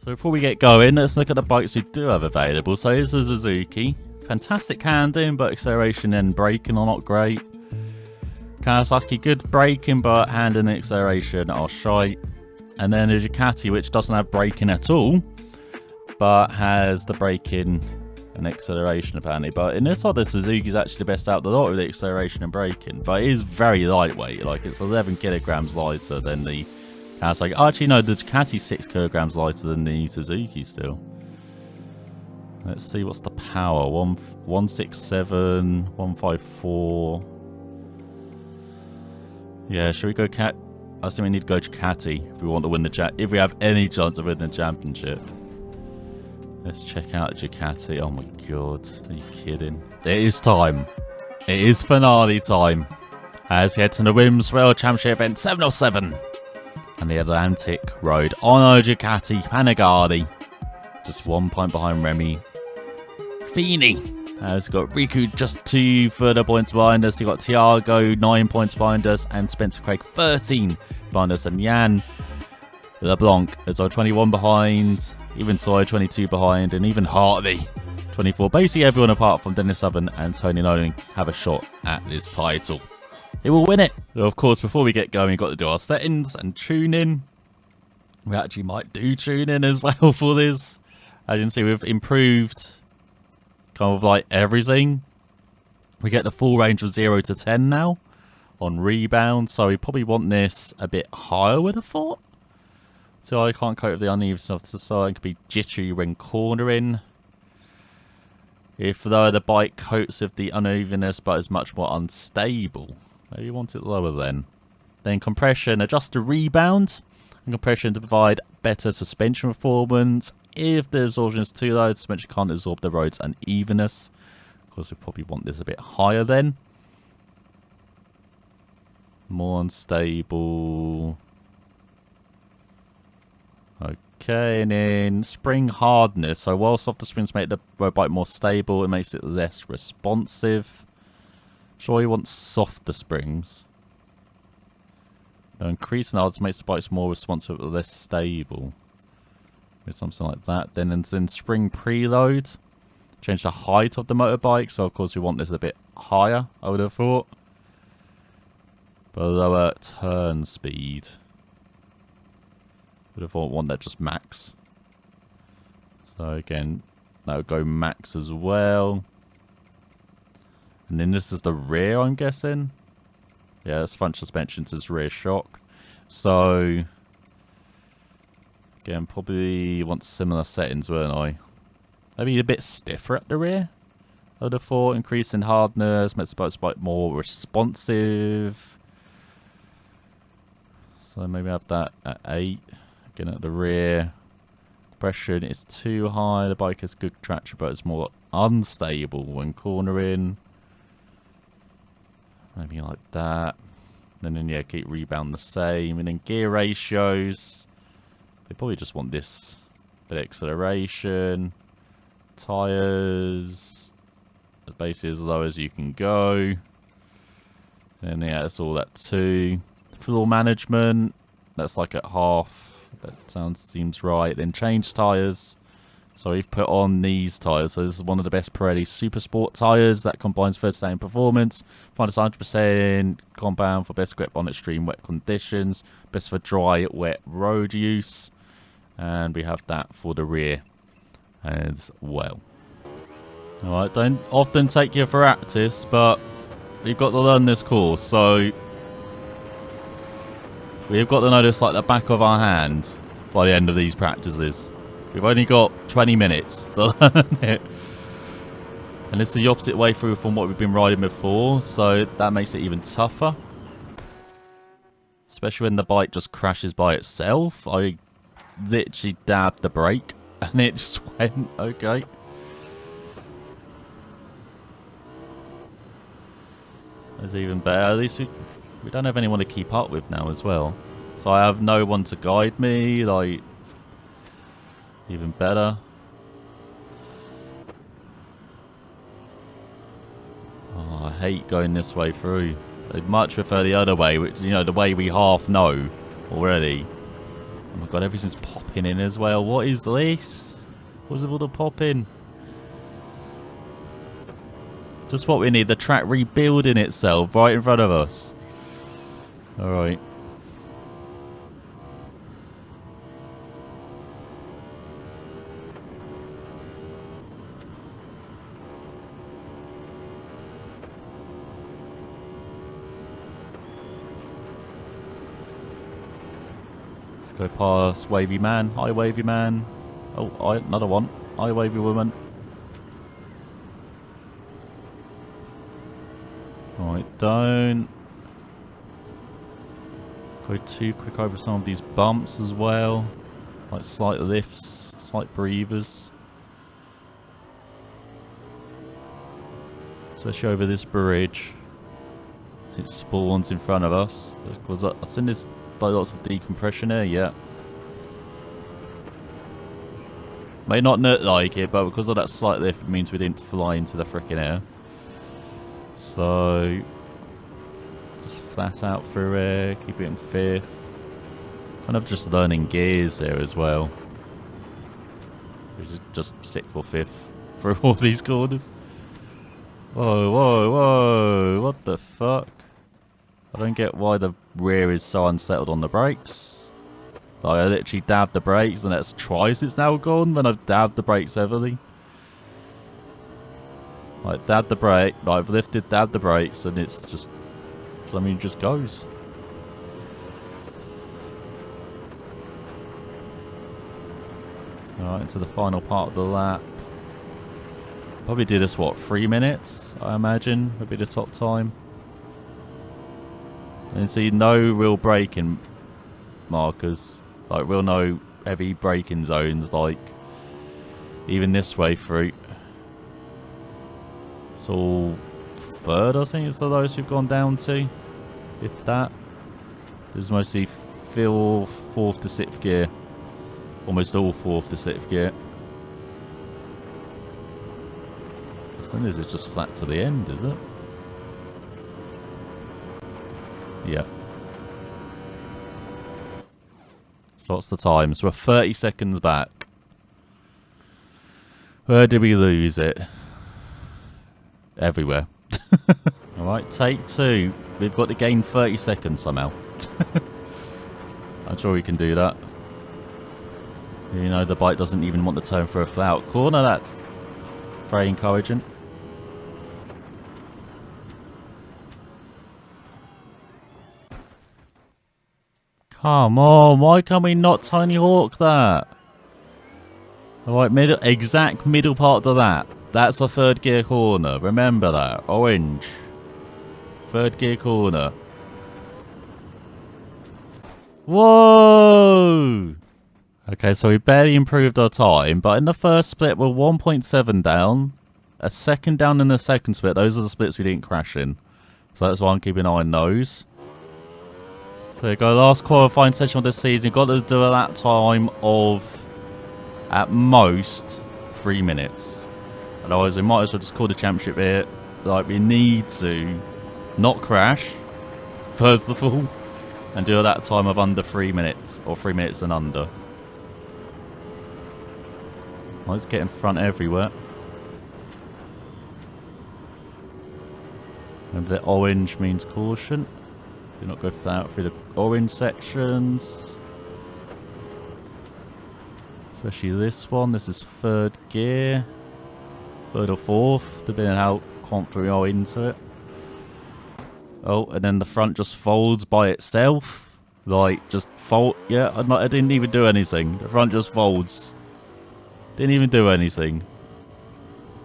So before we get going, let's look at the bikes we do have available. So here's the Suzuki. Fantastic handling, but acceleration and braking are not great. Kawasaki, good braking, but handling and acceleration are shite. And then there's Ducati, which doesn't have braking at all, but has the braking and acceleration apparently. But in this side, the Suzuki's actually the best out of the lot with the acceleration and braking. But it is very lightweight. Like, it's 11 kilograms lighter than the Kawasaki. Actually, no, the Ducati's 6 kilograms lighter than the Suzuki still. Let's see, what's the power? 167, 154. Yeah, should we go I think we need to go Ducati if we want to win if we have any chance of winning the championship. Let's check out Ducati. Oh my god, are you kidding? It is time. It is finale time. As we head to the RiMSworld Championship event 707 and the Atlantic Road on our Ducati Panigale. Just 1 point behind Remy Feeney. We've got Riku just 2 further points behind us. We've got Tiago 9 points behind us, and Spencer Craig 13 behind us, and Jan LeBlanc is our 21 behind, even Soy 22 behind, and even Hartley 24. Basically everyone apart from Dennis Southern and Tony Nolan have a shot at this title. He will win it. So of course, before we get going, we've got to do our settings and tune in. We actually might do tune in as well for this. As you can see, we've improved kind of like everything. We get the full range of 0 to 10 now on rebound, so we probably want this a bit higher, would have thought. So I can't cope with the uneven stuff, so it could be jittery when cornering. If though the bike copes with the unevenness but is much more unstable, maybe you want it lower then. Then compression, adjust the rebound and compression to provide better suspension performance. If the absorption is too low, the suspension can't absorb the road's unevenness. Of course, we probably want this a bit higher then. More unstable. Okay, and then spring hardness. So while softer springs make the road bike more stable, it makes it less responsive. Sure, you want softer springs. Now, increasing hardness makes the bikes more responsive but less stable. Something like that. Then spring preload. Change the height of the motorbike. So of course we want this a bit higher, I would have thought. But lower turn speed. Would have thought one that just max. So again, that would go max as well. And then this is the rear, I'm guessing. Yeah, it's front suspension, this is rear shock. So again, probably want similar settings, won't I? Maybe a bit stiffer at the rear. I would have thought. Increasing hardness makes the bike more responsive. So maybe have that at 8. Again, at the rear. Compression is too high. The bike has good traction, but it's more unstable when cornering. Maybe like that. And then, yeah, keep rebound the same. And then gear ratios. They probably just want this bit of acceleration. Tyres. Basically as low as you can go. And yeah, that's all that too. Fuel management. That's like at half. That seems right. Then change tyres. So we've put on these tyres. So this is one of the best Pirelli Super Sport tyres that combines first time performance. Find us 100% compound for best grip on extreme wet conditions. Best for dry, wet road use. And we have that for the rear as well. Alright, don't often take you for practice, but you've got to learn this course. So we've got to know this like the back of our hand by the end of these practices. We've only got 20 minutes to learn it. And it's the opposite way through from what we've been riding before, so that makes it even tougher. Especially when the bike just crashes by itself. I literally dabbed the brake and it just went okay. That's even better. At least we don't have anyone to keep up with now as well. So I have no one to guide me, like, even better. Oh, I hate going this way through. I'd much prefer the other way, which, you know, the way we half know already. Oh my god, everything's popping in as well. What is this? What's with all the popping? Just what we need, the track rebuilding itself right in front of us. Alright. Let's go past Wavy Man. Hi, Wavy Man. Oh, another one. Hi, Wavy Woman. Alright, don't go too quick over some of these bumps as well. Like slight lifts, slight breathers. Especially over this bridge. It spawns in front of us. Because I think there's like lots of decompression here, yeah. May not look like it, but because of that slight lift, it means we didn't fly into the frickin' air. So, just flat out through air, keep it in fifth. Kind of just learning gears there as well. Just sixth or fifth through all these corners. Whoa, whoa, whoa, what the fuck? I don't get why the rear is so unsettled on the brakes. Like, I literally dabbed the brakes and that's twice it's now gone when I've dabbed the brakes heavily. Like, dab the brake, like, I've lifted, dab the brakes, and it's just, something just goes. Alright, into the final part of the lap. Probably do this, what, 3 minutes, I imagine, would be the top time. And see, no real braking markers. Like, real no heavy braking zones, like, even this way through. It's all third, I think, is the lowest we've gone down to. If that. This is mostly fourth to sixth gear. Almost all fourth to sixth gear. I think this is just flat to the end, is it? Yeah. So what's the time? So we're 30 seconds back. Where did we lose it? Everywhere. Alright, take two. We've got to gain 30 seconds somehow. I'm sure we can do that. You know, the bike doesn't even want to turn for a flat corner. That's very encouraging. Come on, why can't we not Tony Hawk that? Alright, exact middle part of that. That's a third gear corner. Remember that. Orange. Third gear corner. Whoa! Okay, so we barely improved our time, but in the first split we're 1.7 down. A second down in the second split. Those are the splits we didn't crash in. So that's why I'm keeping an eye on those. There you go, last qualifying session of this season. You've got to do a lap time of, at most, 3 minutes. Otherwise, we might as well just call the championship here. Like, we need to not crash, first of all, and do a lap time of under 3 minutes, or 3 minutes and under. Let's get in front everywhere. And the orange means caution. Do not go flat through the orange sections. Especially this one. This is third gear. Third or fourth, depending on how confident we are into it. Oh, and then the front just folds by itself. Like, just fold. Yeah, I didn't even do anything. The front just folds. Didn't even do anything.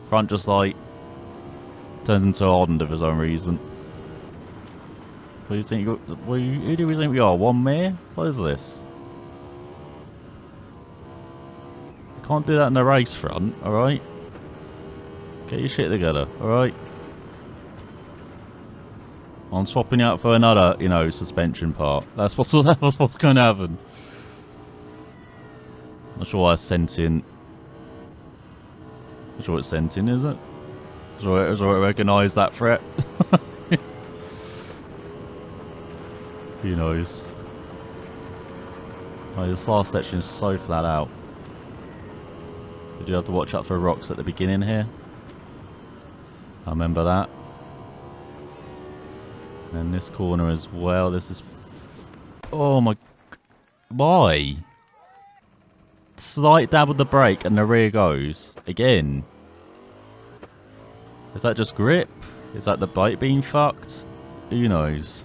Front just, like, turns into a Honda for some reason. What do you think? Who do we think we are? One mare? What is this? You can't do that in the race front, alright? Get your shit together, alright? I'm swapping out for another, you know, suspension part. That's what's going to happen. Not sure why it's sentient. Not sure it's sentient, is it? Does it recognise that threat? Who knows? Oh, this last section is so flat out. You do have to watch out for rocks at the beginning here. I remember that. And this corner as well. This is... Oh my... Why? Slight dab of the brake and the rear goes. Again. Is that just grip? Is that the bike being fucked? Who knows?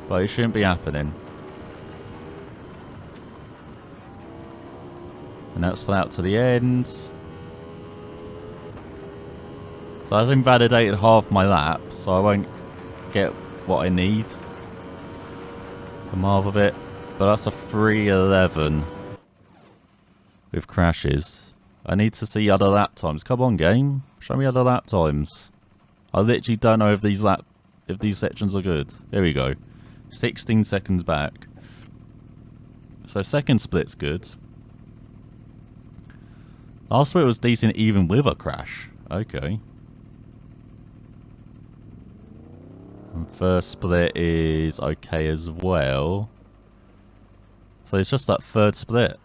But it shouldn't be happening. And that's flat out to the end. So that's invalidated half my lap, so I won't get what I need from half of it. But that's a 3:11 with crashes. I need to see other lap times. Come on, game. Show me other lap times. I literally don't know if these sections are good. There we go. 16 seconds back. So second split's good. Last split was decent even with a crash. Okay. And first split is okay as well. So it's just that third split.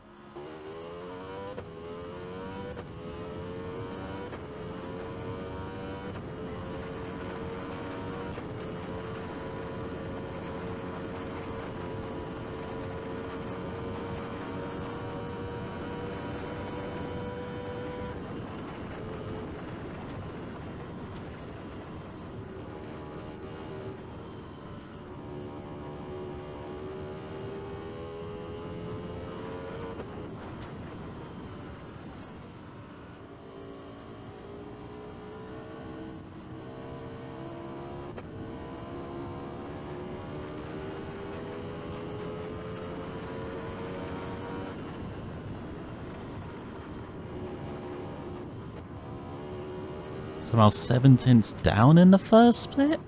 Somehow 7/10 down in the first split?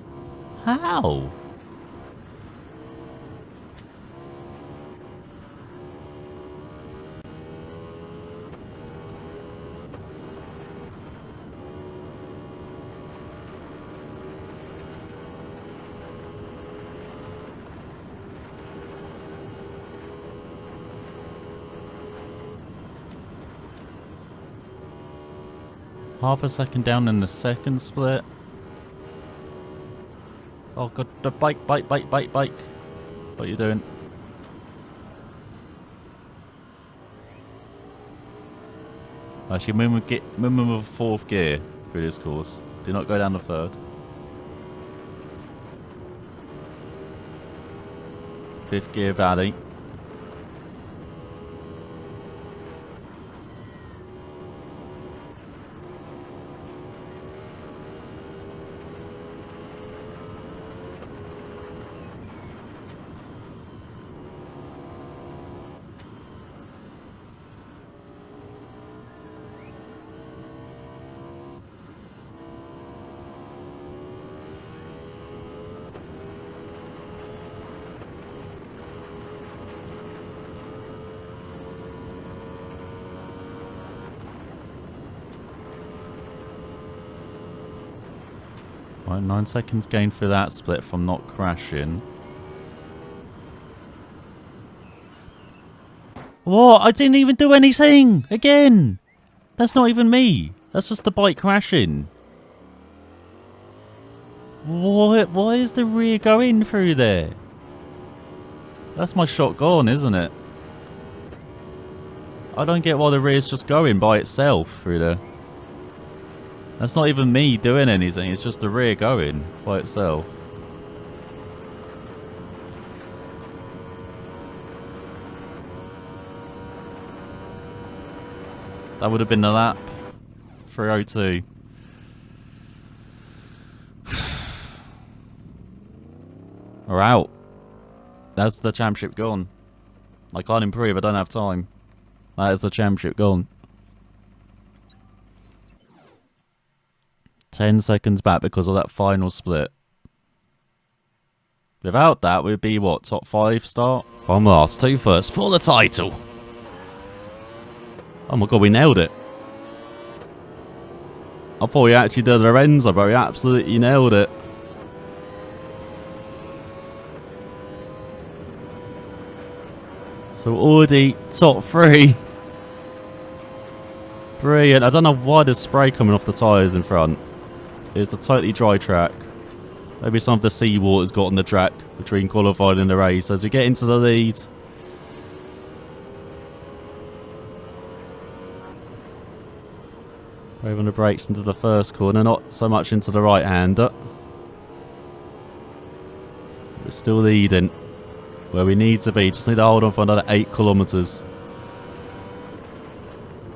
How? Half a second down in the second split. Oh god, the bike. What are you doing? Actually, move with fourth gear through this course. Do not go down the third. Fifth gear valley. Right, 9 seconds gained for that split from not crashing. What? I didn't even do anything! Again! That's not even me. That's just the bike crashing. What? Why is the rear going through there? That's my shot gone, isn't it? I don't get why the rear's just going by itself through there. That's not even me doing anything, it's just the rear going by itself. That would have been the lap. 3:02. We're out. That's the championship gone. I can't improve, I don't have time. That is the championship gone. 10 seconds back because of that final split. Without that, we'd be, what, top 5 start? One last, 2 first for the title. Oh my god, we nailed it. I thought we actually did Lorenzo, but we absolutely nailed it. So already top 3. Brilliant. I don't know why there's spray coming off the tyres in front. It's a totally dry track. Maybe some of the seawater's got on the track between qualifying and the race. As we get into the lead. Brave on the brakes into the first corner. Not so much into the right-hander. We're still leading. Where we need to be. Just need to hold on for another 8 kilometres.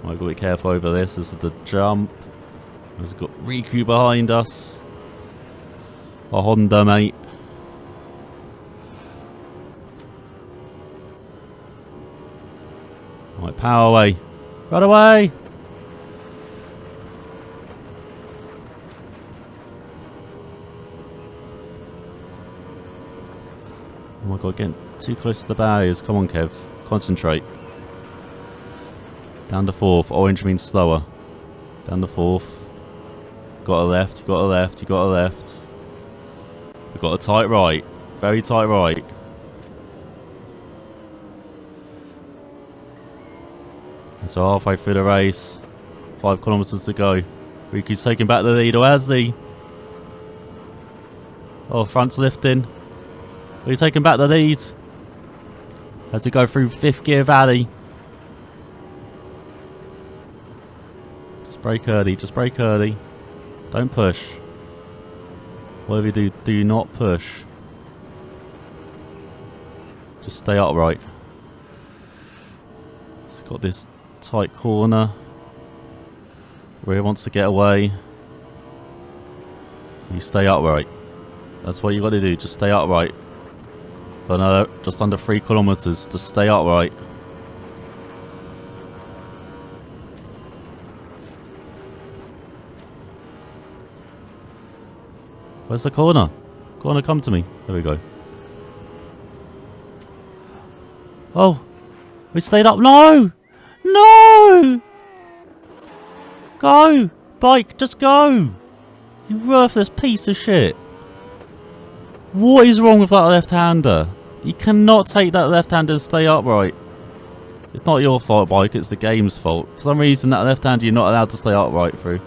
Might gotta be careful over this. This is the jump. We've got Riku behind us. A Honda, mate. Right, power away. Run away! Oh my god, getting too close to the barriers. Come on, Kev. Concentrate. Down to 4th. Orange means slower. Down to 4th. Got a left, you got a left, you got a left. We've got a tight right. Very tight right. And so halfway through the race. 5 kilometres to go. Riku's taking back the lead, or has he? Oh, front's lifting. Are you taking back the lead? As we go through 5th gear valley. Just brake early, just brake early. Don't push. Whatever you do, do not push. Just stay upright. It's got this tight corner where he wants to get away. You stay upright. That's what you got to do. Just stay upright. For another, just under 3 kilometers. Just stay upright. Where's the corner? Corner, come to me. There we go. Oh! We stayed up. No! No! Go! Bike, just go! You worthless piece of shit. What is wrong with that left-hander? You cannot take that left-hander and stay upright. It's not your fault, bike. It's the game's fault. For some reason, that left-hander you're not allowed to stay upright through.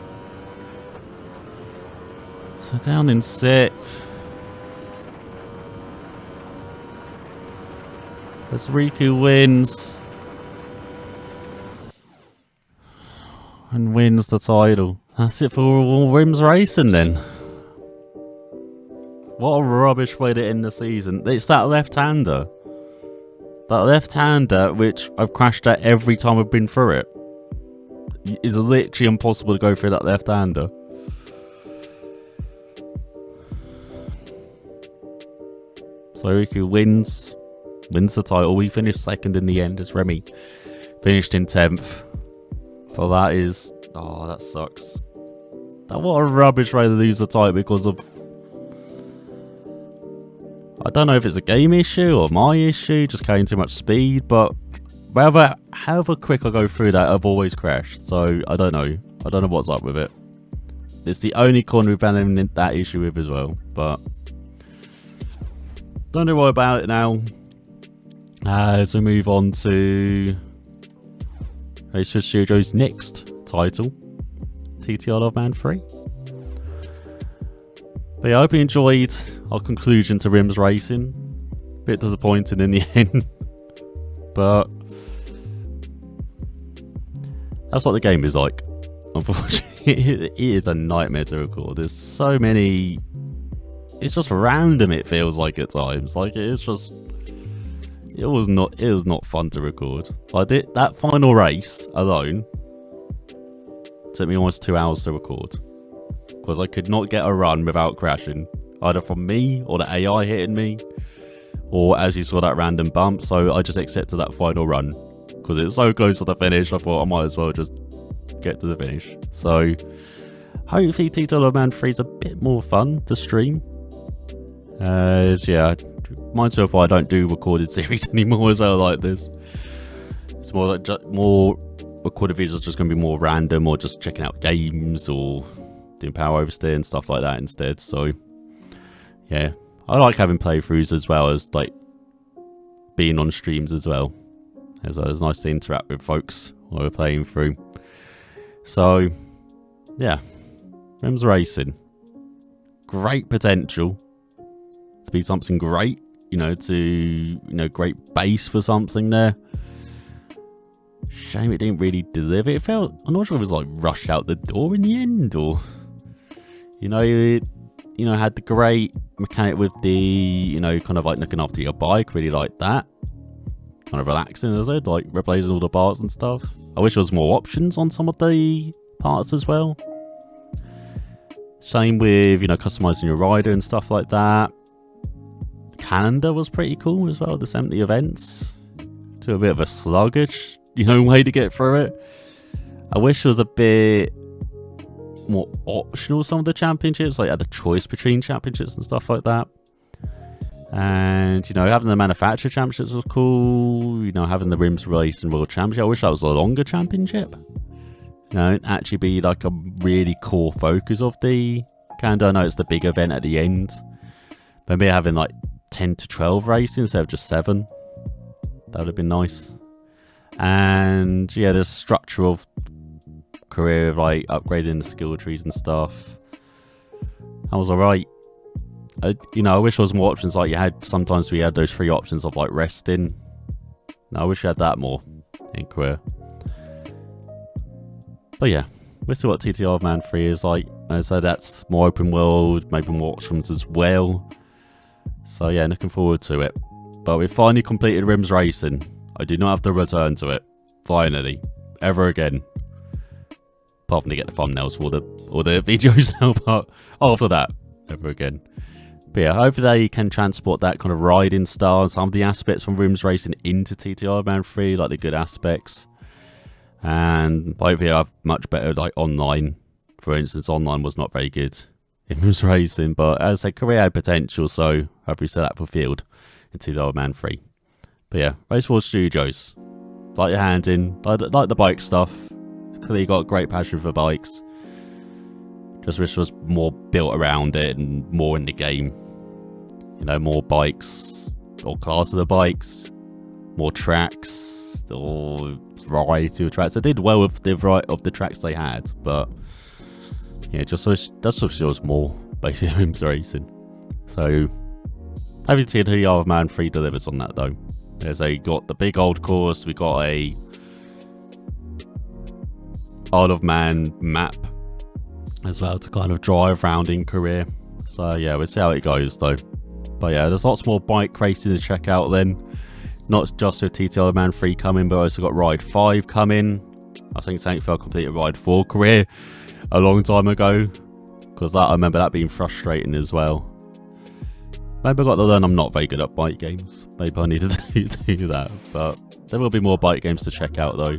So down in 6th. As Riku wins. And wins the title. That's it for all RiMS racing then. What a rubbish way to end the season. It's that left-hander. That left-hander, which I've crashed at every time I've been through it. It's literally impossible to go through that left-hander. So Riku wins the title. We finished 2nd in the end as Remy finished in 10th. But that is... oh, that sucks. What a rubbish way to lose the title because of... I don't know if it's a game issue or my issue, just carrying too much speed, but however quick I go through that, I've always crashed. So, I don't know. I don't know what's up with it. It's the only corner we've been having that issue with as well, but... don't know what about it now. As we move on to RiMS Studio's next title, TTR Love Man 3. But yeah, I hope you enjoyed our conclusion to RiMS Racing. Bit disappointing in the end, but that's what the game is like. Unfortunately, it is a nightmare to record. There's so many. It's just random. It feels like at times. Like it is just. It was not fun to record. Like that final race alone took me almost 2 hours to record because I could not get a run without crashing, either from me or the AI hitting me, or as you saw that random bump. So I just accepted that final run because it's so close to the finish. I thought I might as well just get to the finish. So hopefully TTR Love Man 3 is a bit more fun to stream. Yeah, mindful why I don't do recorded series anymore as well like this. It's more like more recorded videos are just going to be more random, or just checking out games or doing power oversteer and stuff like that instead. So yeah, I like having playthroughs as well as like being on streams as well. It's nice to interact with folks while we're playing through. So, yeah, RiMS Racing, great potential to be something great. Great base for something there. Shame it didn't really deliver. It felt, I'm not sure if it was like rushed out the door in the end, or had the great mechanic with the kind of like looking after your bike. Really like that. Kind of relaxing, is it? Like replacing all the parts and stuff. I wish there was more options on some of the parts as well. Same with customizing your rider and stuff like that. Calendar was pretty cool as well. The 70 events. To a bit of a sluggish, way to get through it. I wish there was a bit more optional. Some of the championships, like had the choice between championships and stuff like that. And having the manufacturer championships was cool. Having the RiMS Racing World Championship. I wish that was a longer championship. Actually be like a really core focus of the calendar. I know it's the big event at the end. Maybe having like 10 to 12 races instead of just 7. That would have been nice. And yeah, the structure of career, like upgrading the skill trees and stuff, that was alright. I wish there was more options. Like sometimes we had those 3 options of like resting. I wish we had that more in career. But yeah, we'll see what TTR Man 3 is like. So that's more open world, maybe more options as well. So yeah, looking forward to it. But we finally completed RiMS Racing. I do not have to return to it. Finally. Ever again. Apart from to get the thumbnails for all the videos now, but after that, never again. But yeah, hopefully they can transport that kind of riding style and some of the aspects from RiMS Racing into TTR Man 3, like the good aspects. And hopefully I have much better like online. For instance, online was not very good in RiMS Racing, but as I say, career had potential, so hopefully set that fulfilled in TTR Man 3. But yeah, RiMSworld Studios. Like your hand in, like the bike stuff. Clearly got a great passion for bikes. Just wish there was more built around it and more in the game. More bikes or classes of bikes, more tracks or variety of tracks. They did well with the variety of the tracks they had, but yeah, just wish there was more basically RiMS Racing. So hopefully TTR Man 3 delivers on that though. There's got the big old course, we got a Isle of Man map as well to kind of drive around in career. So yeah, we'll see how it goes though. But yeah, there's lots more bike racing to check out then. Not just with TTR Man 3 coming, but also got Ride 5 coming. I think thankfully I completed Ride 4 career a long time ago. Because I remember that being frustrating as well. Maybe I got to learn I'm not very good at bike games. Maybe I need to do that. But there will be more bike games to check out though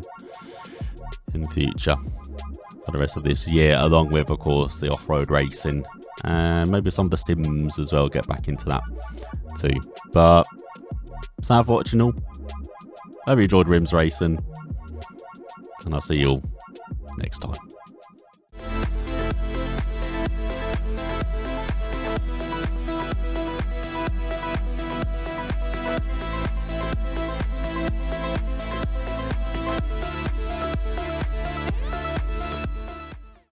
in the future for the rest of this year, along with of course the off-road racing and maybe some of the sims as well, get back into that too. But thanks for watching all. Hope you enjoyed RiMS Racing, and I'll see you all next time.